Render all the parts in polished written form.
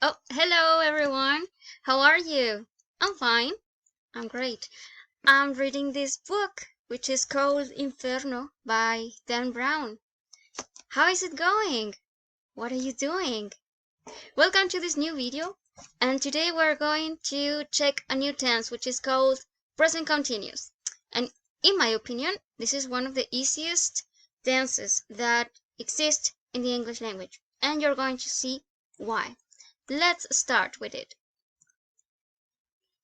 Oh, hello everyone. How are you? I'm fine. I'm great. I'm reading this book, which is called Inferno by Dan Brown. How is it going? What are you doing? Welcome to this new video. And today we're going to check a new tense, which is called present continuous. And in my opinion, this is one of the easiest tenses that exist in the English language. And you're going to see why. Let's start with it.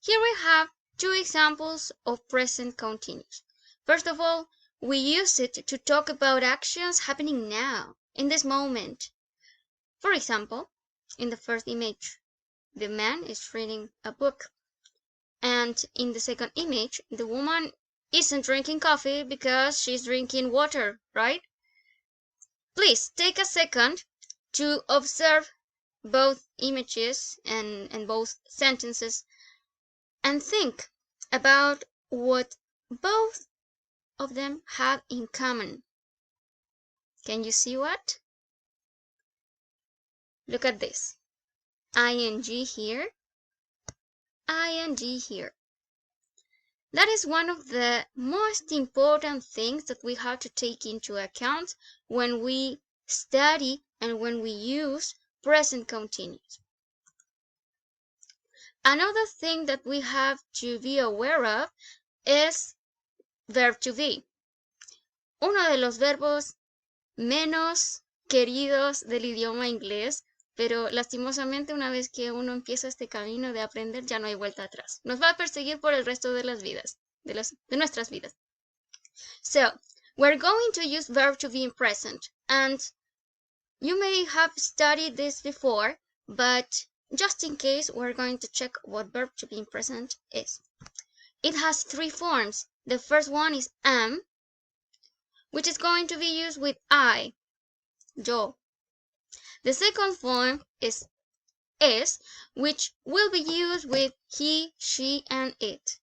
Here we have two examples of present continuous. First of all, we use it to talk about actions happening now, in this moment. For example, in the first image, the man is reading a book. And in the second image, the woman isn't drinking coffee because she's drinking water, right? Please take a second to observe both images and both sentences and think about what both of them have in common. Can you see what? Look at this. ing here, ing here. That is one of the most important things that we have to take into account when we study and when we use present continuous. Another thing that we have to be aware of is verb to be. Uno de los verbos menos queridos del idioma inglés, pero lastimosamente una vez que uno empieza este camino de aprender ya no hay vuelta atrás. Nos va a perseguir por el resto de las vidas, de nuestras vidas. So, we're going to use verb to be in present, and you may have studied this before, but just in case, we're going to check what verb to be in present is. It has three forms. The first one is am, which is going to be used with I, yo. The second form is es, which will be used with he, she, and it.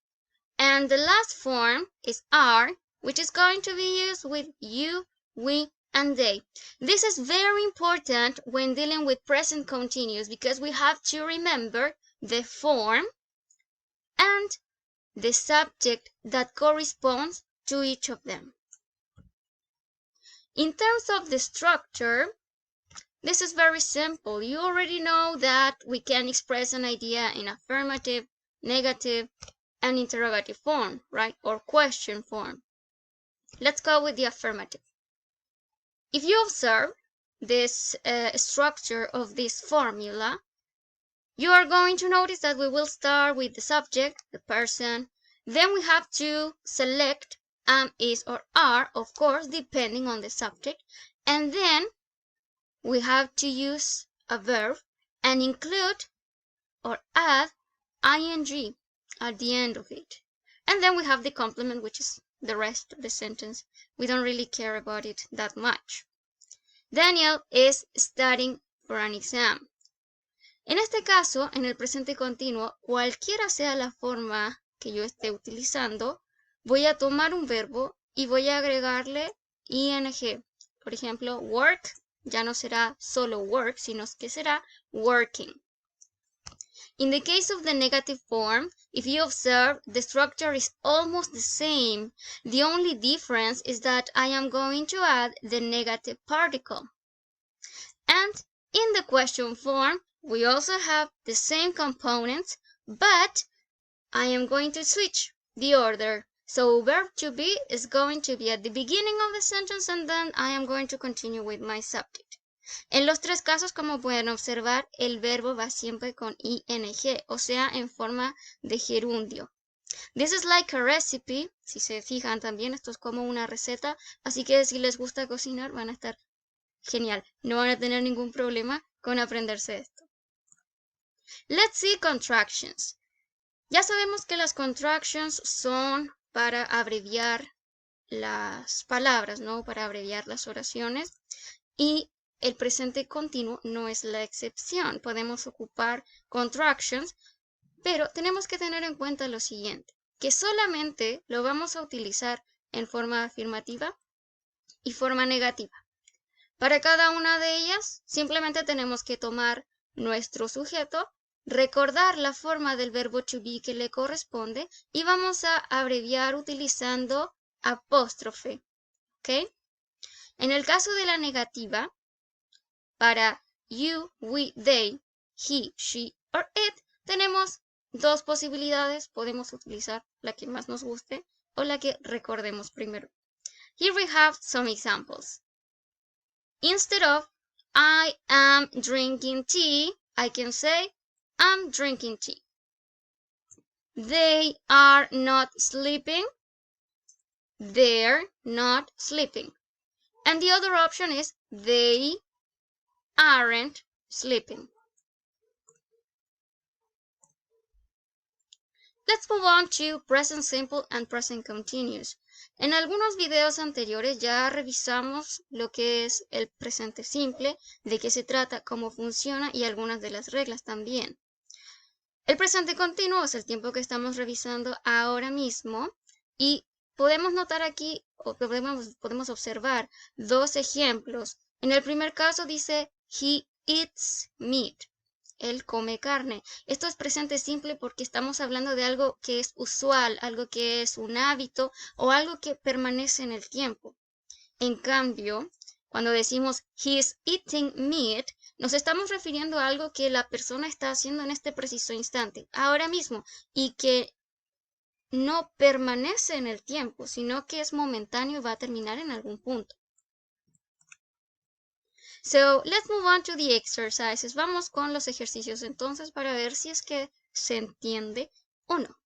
And the last form is are, which is going to be used with you, we, and they. This is very important when dealing with present continuous because we have to remember the form and the subject that corresponds to each of them. In terms of the structure, this is very simple. You already know that we can express an idea in affirmative, negative, and interrogative form, right? Or question form. Let's go with the affirmative. If you observe this structure of this formula, you are going to notice that we will start with the subject, the person. Then we have to select am, is, or are, of course, depending on the subject. And then we have to use a verb and include or add ing at the end of it. And then we have the complement, which is the rest of the sentence. We don't really care about it that much. Daniel is studying for an exam. En este caso, en el presente continuo, cualquiera sea la forma que yo esté utilizando, voy a tomar un verbo y voy a agregarle ing. Por ejemplo, work ya no será solo work, sino que será working. In the case of the negative form, if you observe, the structure is almost the same. The only difference is that I am going to add the negative particle. And in the question form, we also have the same components, but I am going to switch the order. So verb to be is going to be at the beginning of the sentence and then I am going to continue with my subject. En los tres casos, como pueden observar, el verbo va siempre con ing, o sea, en forma de gerundio. This is like a recipe. Si se fijan también, esto es como una receta, así que si les gusta cocinar van a estar genial. No van a tener ningún problema con aprenderse esto. Let's see contractions. Ya sabemos que las contractions son para abreviar las palabras, ¿no? Para abreviar las oraciones. Y el presente continuo no es la excepción. Podemos ocupar contractions, pero tenemos que tener en cuenta lo siguiente, que solamente lo vamos a utilizar en forma afirmativa y forma negativa. Para cada una de ellas, simplemente tenemos que tomar nuestro sujeto, recordar la forma del verbo to be que le corresponde y vamos a abreviar utilizando apóstrofe. ¿Ok? En el caso de la negativa, para you, we, they, he, she or it, tenemos dos posibilidades. Podemos utilizar la que más nos guste o la que recordemos primero. Here we have some examples. Instead of I am drinking tea, I can say I'm drinking tea. They are not sleeping. They're not sleeping. And the other option is they aren't sleeping. Let's move on to present simple and present continuous. En algunos videos anteriores ya revisamos lo que es el presente simple, de qué se trata, cómo funciona y algunas de las reglas también. El presente continuo es el tiempo que estamos revisando ahora mismo y podemos notar aquí, o podemos observar dos ejemplos. En el primer caso dice, he eats meat. Él come carne. Esto es presente simple porque estamos hablando de algo que es usual, algo que es un hábito o algo que permanece en el tiempo. En cambio, cuando decimos he's eating meat, nos estamos refiriendo a algo que la persona está haciendo en este preciso instante, ahora mismo, y que no permanece en el tiempo, sino que es momentáneo y va a terminar en algún punto. So, let's move on to the exercises. Vamos con los ejercicios entonces para ver si es que se entiende o no.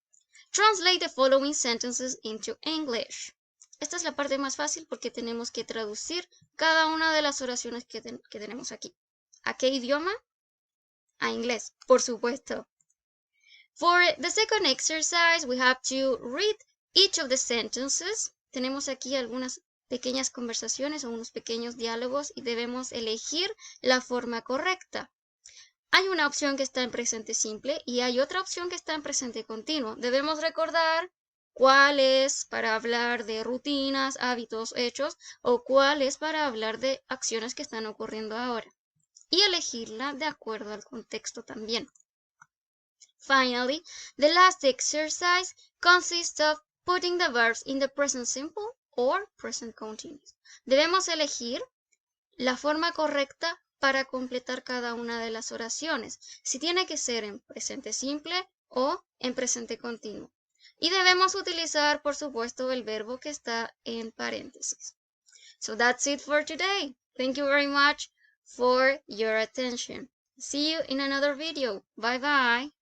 Translate the following sentences into English. Esta es la parte más fácil porque tenemos que traducir cada una de las oraciones que tenemos aquí. ¿A qué idioma? A inglés, por supuesto. For the second exercise, we have to read each of the sentences. Tenemos aquí algunas pequeñas conversaciones o unos pequeños diálogos y debemos elegir la forma correcta. Hay una opción que está en presente simple y hay otra opción que está en presente continuo. Debemos recordar cuál es para hablar de rutinas, hábitos, hechos o cuál es para hablar de acciones que están ocurriendo ahora y elegirla de acuerdo al contexto también. Finally, the last exercise consists of putting the verbs in the present simple or present continuous. Debemos elegir la forma correcta para completar cada una de las oraciones, si tiene que ser en presente simple o en presente continuo. Y debemos utilizar, por supuesto, el verbo que está en paréntesis. So that's it for today. Thank you very much for your attention. See you in another video. Bye bye.